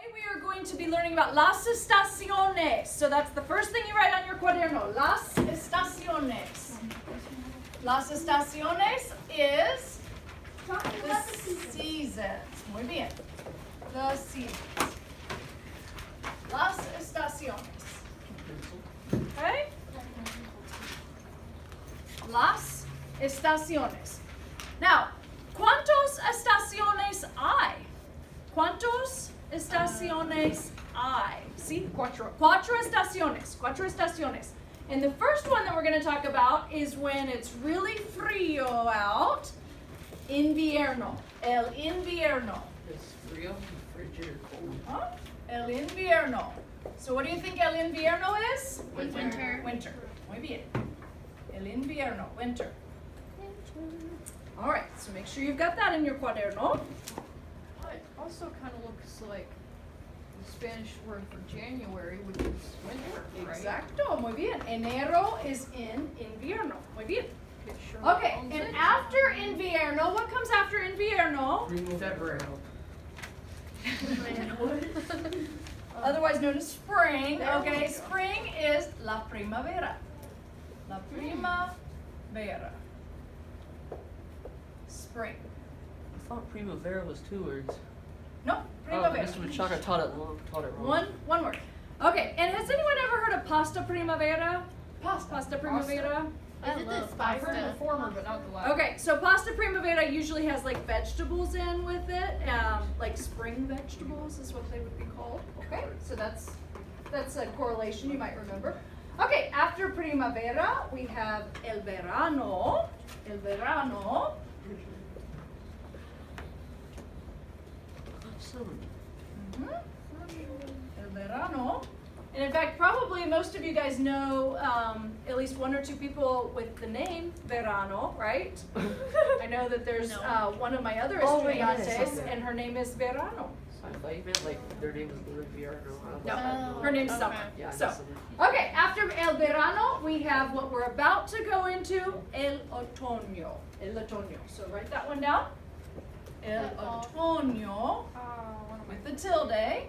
Today we are going to be learning about las estaciones. So that's the first thing you write on your cuaderno. Las estaciones. Las estaciones is the seasons. Muy bien. The seasons. Las estaciones. Okay? Las estaciones. Now, ¿cuántos estaciones hay? ¿Cuántos estaciones hay? Sí, cuatro. Cuatro estaciones. Cuatro estaciones. And the first one that we're going to talk about is when it's really frío out. Invierno. El invierno. It's frío, frigid, or cold. Huh? El invierno. So what do you think el invierno is? Winter. Winter. Muy bien. El invierno. Winter. All right. So make sure you've got that in your cuaderno. It also kind of looks like the Spanish word for January, which is winter, right? Exacto. Muy bien. Enero is in invierno. Muy bien. It sure Okay. sounds And interesting. after invierno, what comes after invierno? Primavera. Otherwise known as spring. There we Okay, go. spring is la primavera. La primavera. Spring. I thought primavera was 2 words. No, Oh, primavera. Mr. Machaca taught it wrong. One word. Okay, and has anyone ever heard of pasta primavera? Pasta primavera. Is it the I've heard the former, but not the latter. Okay, so pasta primavera usually has like vegetables in with it, like spring vegetables is what they would be called. Okay, so that's a correlation you might remember. Okay, after primavera we have el verano. El verano. Summer. Mhm. El verano. And in fact, probably most of you guys know at least one or two people with the name Verano, right? I know that there's one of my other Oh, right, estudiantes, yes, okay. and her name is Verano. I thought you meant like their name is Olivia or No, Oh, her name's okay. Summer. Yeah, I So, know Summer. okay, after El Verano, we have what we're about to go into, El Otoño. El Otoño. So write that one down. El Otoño with the tilde,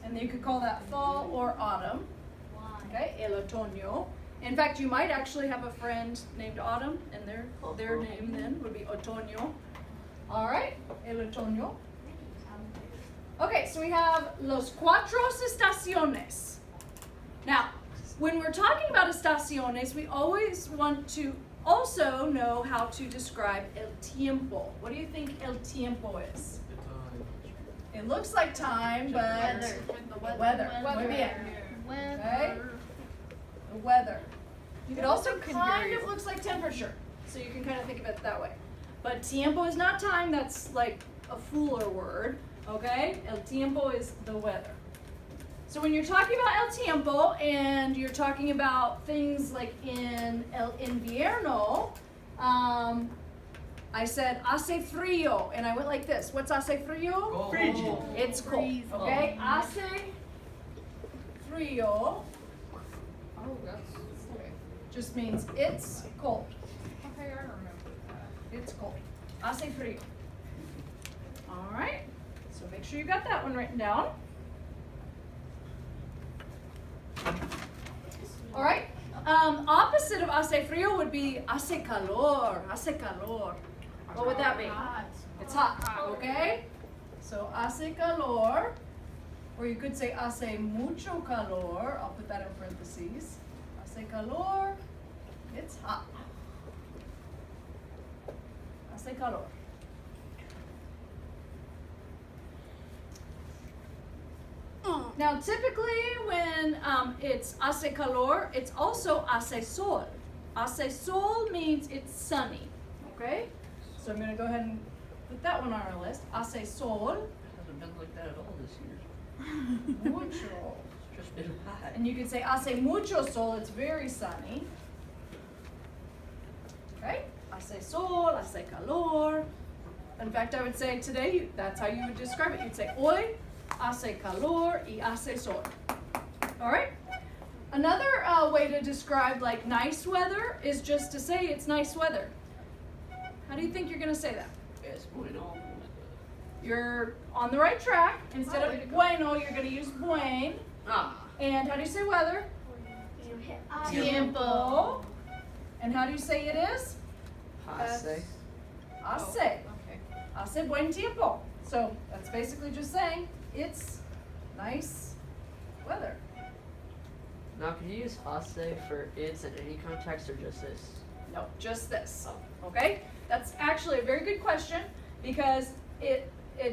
and you could call that fall or autumn. Okay, El Otoño. In fact, you might actually have a friend named Autumn, and their name then would be Otoño. All right, El Otoño. Okay, so we have los cuatro estaciones. Now, when we're talking about estaciones, we always want to also know how to describe el tiempo. What do you think el tiempo is? It looks like time, but weather. Muy bien. Okay. The weather. It also kind of looks like temperature, so you can kind of think of it that way. But tiempo is not time, that's like a fuller word, okay? El tiempo is the weather. So when you're talking about el tiempo and you're talking about things like in el invierno, I said hace frío, and I went like this. What's hace frío? Frigid. It's cold, okay? Hace frío Oh, that's okay. just means it's cold. Okay, I remember that. It's cold. Hace frío. All right. So make sure you got that one written down. All right. Opposite of hace frío would be hace calor. Hace calor. What would that be? It's hot. Okay. So hace calor, or you could say hace mucho calor. I'll put that in parentheses. Hace calor. It's hot. Hace calor. Now, typically when it's hace calor, it's also hace sol. Hace sol means it's sunny, okay? So I'm going to go ahead and put that one on our list. Hace sol. It hasn't been like that at all this year. Mucho. It's just been hot. And you could say hace mucho sol, it's very sunny. Okay? Hace sol, hace calor. In fact, I would say today, that's how you would describe it. You'd say hoy hace calor y hace sol. All right? Another way to describe like nice weather is just to say it's nice weather. How do you think you're going to say that? Yeah, it's going on. You're on the right track. Instead Oh, way to of go. bueno, you're going to use buen. Ah. And how do you say weather? Tiempo. And how do you say it is? Hace. Hace. Okay. Hace buen tiempo. So that's basically just saying it's nice weather. Now, can you use hace for it's in any context or just this? No, just this. Okay? That's actually a very good question because it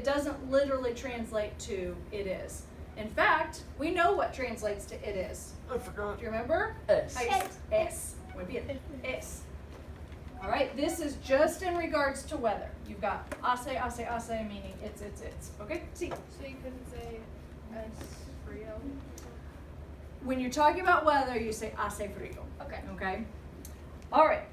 doesn't literally translate to it is. In fact, we know what translates to it is. I forgot. Do you remember? Es. Es. Muy bien. Es. All right, this is just in regards to weather. You've got hace, meaning it's. Okay? See, So you couldn't say es frio? when you're talking about weather, you say hace frío. Okay. Okay? All right.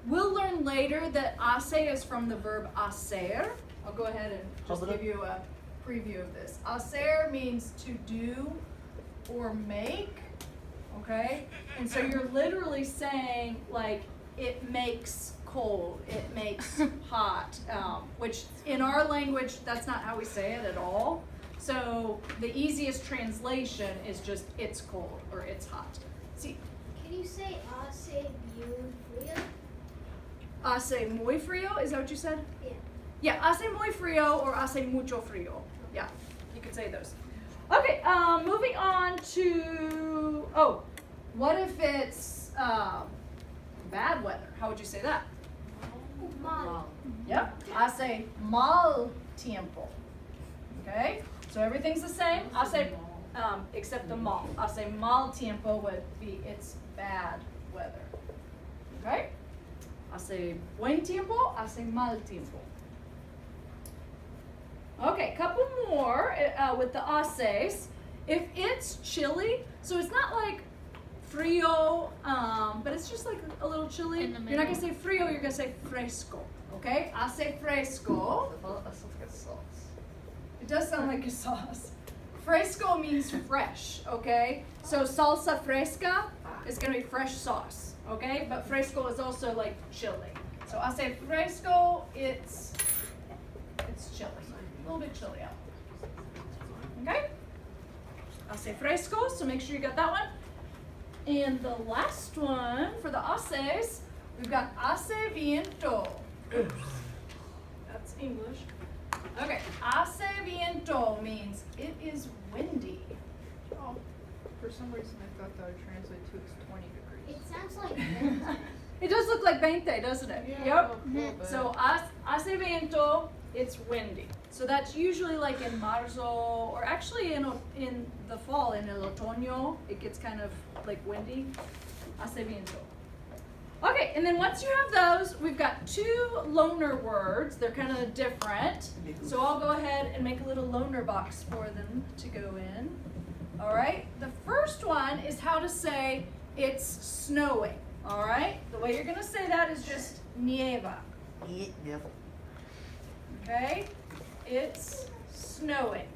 We'll learn later that hace is from the verb hacer. I'll go ahead and just Hold it give you a preview of this. Hacer means to do or make. Okay? And so you're literally saying, like, it makes cold, it makes hot, which in our language, that's not how we say it at all. So the easiest translation is just it's cold or it's hot. See, Can you say hace bien frío? hace muy frío, is that what you said? Yeah. Yeah, hace muy frío or hace mucho frío. Yeah, you could say those. Okay, moving on to, what if it's bad weather? How would you say that? Mal. Yep, hace mal tiempo. Okay, so everything's the same. Hace, except the mal. Hace mal tiempo would be it's bad weather. Okay, hace buen tiempo, hace mal tiempo. Okay, couple more with the haces. If it's chilly, so it's not like frío, but it's just like a little chilly. In the You're not gonna middle. say frío, you're gonna say fresco. Okay, hace fresco. That sounds like a sauce. It does sound like a sauce. Fresco means fresh, okay? So salsa fresca is gonna be fresh sauce, okay? But fresco is also like chili. So hace fresco, it's chilly, a little bit chilly out. Okay? Hace fresco, so make sure you got that one. And the last one for the haces, we've got hace viento. That's English. Okay, hace viento means it is windy. Oh, for some reason I thought that would translate to it's 20 It degrees. sounds like venti. It does look like 20, doesn't it? Yeah, Yep. a little bit. So hace viento, it's windy. So that's usually like in marzo, or actually in the fall, in el otoño, it gets kind of like windy. Hace viento. Okay, and then once you have those, we've got two loaner words. They're kind of different. So I'll go ahead and make a little loaner box for them to go in. All right, the first one is how to say it's snowing. All right, the way you're gonna say that is just nieva. Okay, it's snowing.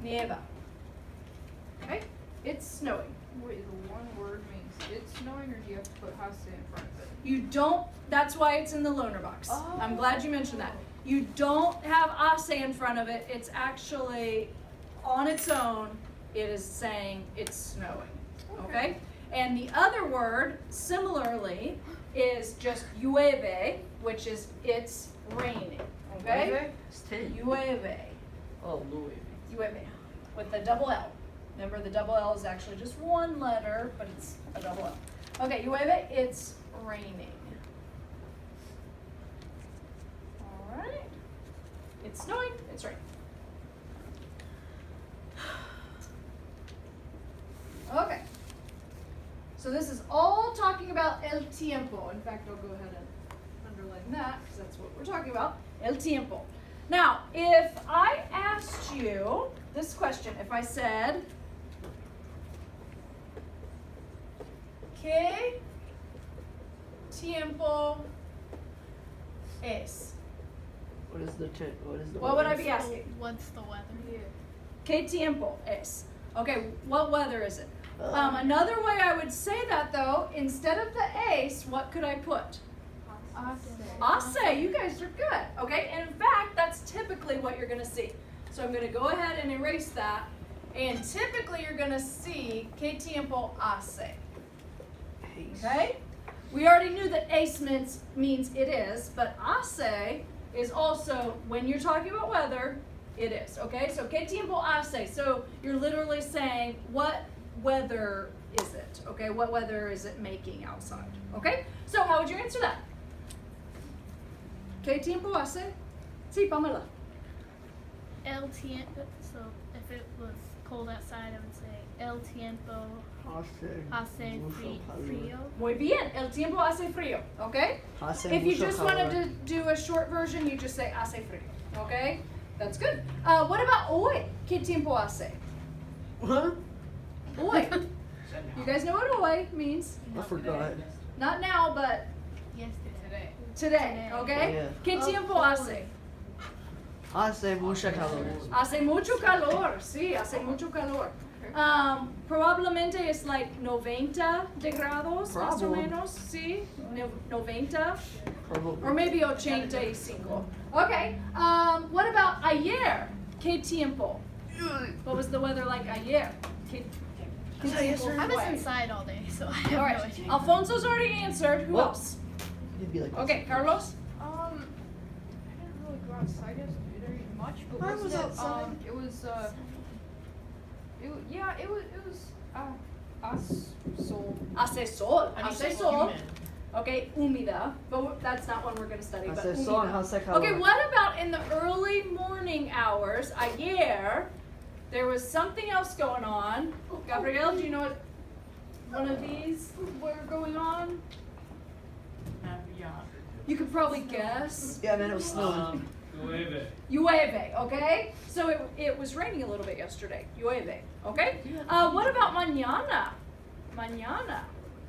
Nieva. Okay, it's snowing. Wait, the one word means it's snowing, or do you have to put hace in front of it? You don't, that's why it's in the loaner box. I'm glad you mentioned that. You don't have hace in front of it. It's actually on its own, it is saying it's snowing. Okay? And the other word, similarly, is just llueve, which is it's raining. Okay? It's 10. Llueve. Oh, Louis. Llueve. With the double L. Remember, the double L is actually just one letter, but it's a double L. Okay, llueve, it's raining. All right. It's snowing, it's raining. Okay. So this is all talking about el tiempo. In fact, I'll go ahead and underline that because that's what we're talking about. El tiempo. Now, if I asked you this question, if I said, ¿Qué tiempo es? What is the What would I weather? be asking? What's the weather? Yeah. ¿Qué tiempo es? Okay, what weather is it? Another way I would say that though, instead of the es, what could I put? Hace, you guys are good, okay? And in fact, that's typically what you're gonna see. So I'm gonna go ahead and erase that. And typically you're gonna see que tiempo hace, okay? We already knew that ace means it is, but hace is also, when you're talking about weather, it is, okay? So que tiempo hace, so you're literally saying, what weather is it, okay? What weather is it making outside, okay? So how would you answer that? Que tiempo hace? Sí, Pamela. El tiempo. So if it was cold outside, I would say el tiempo hace frío. Muy bien, el tiempo hace frío, okay? If you just wanted to do a short version, you just say hace frío, okay? That's good. What about hoy? ¿Qué tiempo hace? Huh? Hoy. You guys know what hoy means? I forgot. Not now, but Today. today, okay? Yeah. ¿Qué tiempo hace? Hace mucha calor. Hace mucho calor, sí, hace mucho calor. Probablemente es like 90 de grados, más o Probably. menos, sí, 90. Probably. Or maybe 85. Okay, what about ayer? ¿Qué tiempo? What was the weather like ayer? ¿Qué tiempo I was fue? inside all day, so I have All no right, idea. Alfonso's already answered. Who Well, else? It'd be like this. Okay, Carlos? I didn't really go outside yesterday much, but I wasn't was it, outside. it was, it was, sol. Hace sol. Hace sol. Okay, húmeda. But that's not one we're going to study. But Hace sol, húmeda. hace calor. Okay, what about in the early morning hours, ayer, there was something else going on. Gabriel, do you know what one of these were going on? You could probably guess. Yeah, man, it was snowing. Llueve, okay? So it was raining a little bit yesterday. Llueve, okay? What about mañana? Mañana.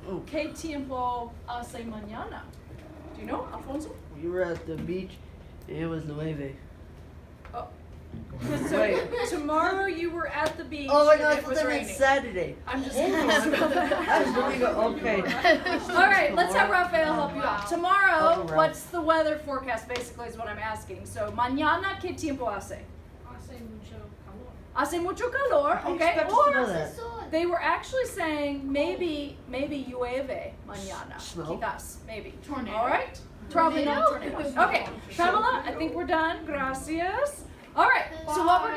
Oh. ¿Qué tiempo hace mañana? Do you know, Alfonso? We were at the beach and it was nueve. Oh. So Wait. tomorrow you were at the beach Oh my and god, I it thought was that raining. meant Saturday. I'm just confused about I was that. doing it, okay. All right, let's have Rafael help you out. Tomorrow, Help me, Ralph. what's the weather forecast basically is what I'm asking. So, mañana, ¿qué tiempo hace? Hace mucho calor, How do you okay? expect us to know Or that? they were actually saying maybe llueve mañana. Snow? Quizás, maybe. Tornado. All right? Probably not tornadoes. Okay, Pamela, I think we're done. Gracias. All right, so what we're